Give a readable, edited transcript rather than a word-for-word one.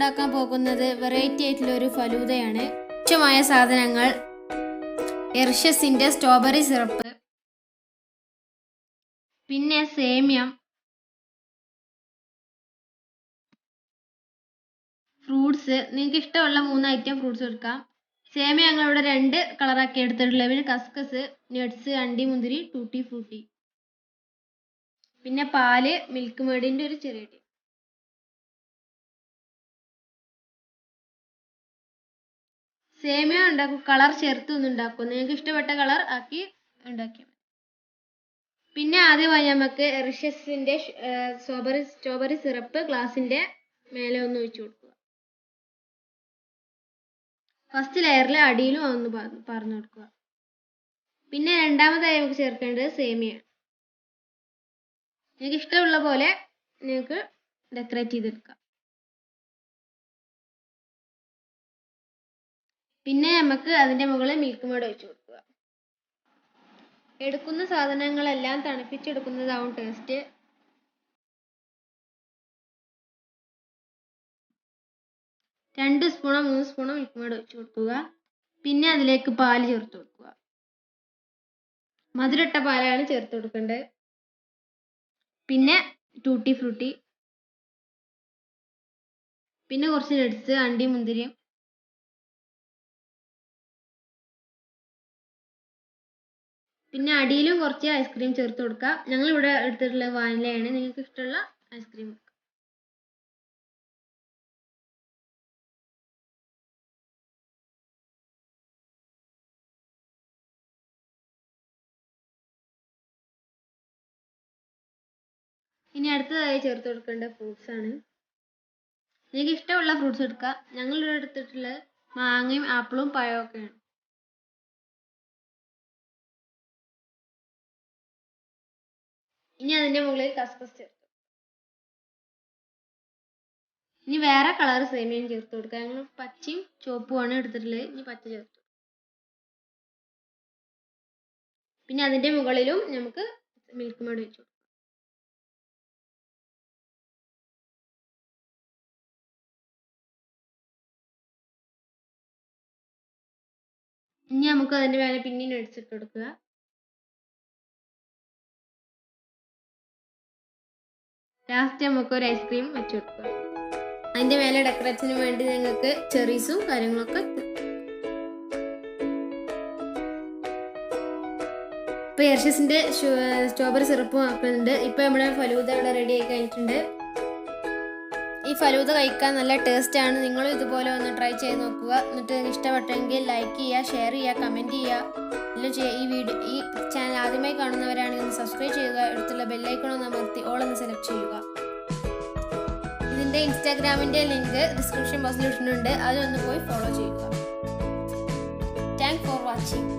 ഉണ്ടാക്കാൻ പോകുന്നത് വെറൈറ്റി ആയിട്ടുള്ള ഒരു ഫലൂദയാണ്. ആവശ്യമായ സാധനങ്ങൾ: എർഷ്യസിന്റെ സ്ട്രോബെറി സിറപ്പ്, പിന്നെ സേമിയം, ഫ്രൂട്ട്സ്. നിങ്ങൾക്ക് ഇഷ്ടമുള്ള 3 ഐറ്റം ഫ്രൂട്ട്സ് എടുക്കാം. സേമിയ ഞങ്ങളിവിടെ 2 കളറാക്കി എടുത്തിട്ടുള്ളത്. പിന്നെ കസ്കസ്, നട്ട്സ്, അണ്ടി മുന്തിരി, ടൂട്ടി ഫ്രൂട്ടി, പിന്നെ പാല്, മിൽക്ക് മേഡിന്റെ ഒരു ചെറിയ ടീ. സേമിയ ഉണ്ടാക്കും കളർ ചേർത്തൊന്നും ഉണ്ടാക്കും. നിങ്ങൾക്ക് ഇഷ്ടപ്പെട്ട കളർ ആക്കി ഉണ്ടാക്കിയാൽ മതി. പിന്നെ ആദ്യമായി നമുക്ക് എർഷ്യസിന്റെ സ്ട്രോബെറി സിറപ്പ് ഗ്ലാസിന്റെ മേലെ ഒന്ന് ഒഴിച്ചു കൊടുക്കുക. ഫസ്റ്റ് ലെയറിൽ അടിയിലും ഒന്ന് പറഞ്ഞു കൊടുക്കുക. പിന്നെ രണ്ടാമതായി നമുക്ക് ചേർക്കേണ്ടത് സേമിയാണ്. നിങ്ങൾക്ക് ഇഷ്ടമുള്ള പോലെ നിങ്ങൾക്ക് ഡെക്കറേറ്റ് ചെയ്തെടുക്കാം. പിന്നെ നമുക്ക് അതിന്റെ മുകളിൽ മിൽക്ക് മേഡ് ഒഴിച്ചു കൊടുക്കുക. എടുക്കുന്ന സാധനങ്ങളെല്ലാം തണുപ്പിച്ചെടുക്കുന്നതാവും ടേസ്റ്റ്. രണ്ട് സ്പൂണോ 3 സ്പൂണോ മിൽക്ക് മേഡ് ഒഴിച്ചു കൊടുക്കുക. പിന്നെ അതിലേക്ക് പാല് ചേർത്ത് കൊടുക്കുക. മധുരട്ട പാലാണ് ചേർത്ത് കൊടുക്കേണ്ടത്. പിന്നെ ടൂട്ടി ഫ്രൂട്ടി, പിന്നെ കുറച്ച് നട്ട്സ്, അണ്ടി മുന്തിരിയും, പിന്നെ അടിയിലും കുറച്ച് ഐസ്ക്രീം ചേർത്ത് കൊടുക്കുക. ഞങ്ങൾ ഇവിടെ എടുത്തിട്ടുള്ള വാനിലയാണ്. നിങ്ങൾക്ക് ഇഷ്ടമുള്ള ഐസ്ക്രീം. ഇനി അടുത്തതായി ചേർത്ത് കൊടുക്കേണ്ട ഫ്രൂട്ട്സ് ആണ്. നിങ്ങൾക്ക് ഇഷ്ടമുള്ള ഫ്രൂട്ട്സ് എടുക്കുക. ഞങ്ങൾ ഇവിടെ എടുത്തിട്ടുള്ളത് മാങ്ങയും ആപ്പിളും പഴവും ഒക്കെയാണ്. ഇനി അതിന്റെ മുകളിൽ കസ്കസ് ചേർത്ത്. ഇനി വേറെ കളർ സേമിയയും ചേർത്ത് കൊടുക്കുക. ഞങ്ങൾ പച്ചയും ചുവപ്പുമാണ് എടുത്തിട്ടുള്ളത്. ഇനി പച്ച ചേർത്ത്. പിന്നെ അതിന്റെ മുകളിലും നമുക്ക് മിൽക്ക് മേഡ് വെച്ചു. ഇനി നമുക്ക് അതിന്റെ മേലെ പിന്നെ നട്ട്സ് ഇട്ട് കൊടുക്കുക. ലാസ്റ്റ് നമുക്ക് ഒരു ഐസ്ക്രീം വെച്ചു കൊടുക്കുക. അതിന്റെ മേലെ ഡെക്കറേഷന് വേണ്ടി നിങ്ങൾക്ക് ചെറീസും കാര്യങ്ങളൊക്കെ. ഇപ്പൊ എർഷ്യസിന്റെ സ്ട്രോബെറി സിറപ്പും ആക്കുന്നുണ്ട്. ഇപ്പൊ നമ്മുടെ ഫലൂദ ഇവിടെ റെഡി ആയി കഴിഞ്ഞിട്ടുണ്ട്. ഈ ഫലൂദ കഴിക്കാൻ നല്ല ടേസ്റ്റ് ആണ്. നിങ്ങളും ഇതുപോലെ ഒന്ന് ട്രൈ ചെയ്ത് നോക്കുക. എന്നിട്ട് നിങ്ങൾക്ക് ഇഷ്ടപ്പെട്ടെങ്കിൽ ലൈക്ക് ചെയ്യുക, ഷെയർ ചെയ്യുക, കമൻറ്റ് ചെയ്യുക. ഈ ചാനൽ ആദ്യമായി കാണുന്നവരാണെങ്കിൽ ഒന്ന് സബ്സ്ക്രൈബ് ചെയ്യുക. അടുത്തുള്ള ബെല്ലൈക്കൺ ഒന്ന് അമർത്തി ഓൾ എന്ന് സെലക്ട് ചെയ്യുക. ഇതിൻ്റെ ഇൻസ്റ്റാഗ്രാമിൻ്റെ ലിങ്ക് ഡിസ്ക്രിപ്ഷൻ ബോക്സിൽ ഇട്ടിട്ടുണ്ട്. അതൊന്ന് പോയി ഫോളോ ചെയ്യുക. Thanks for watching.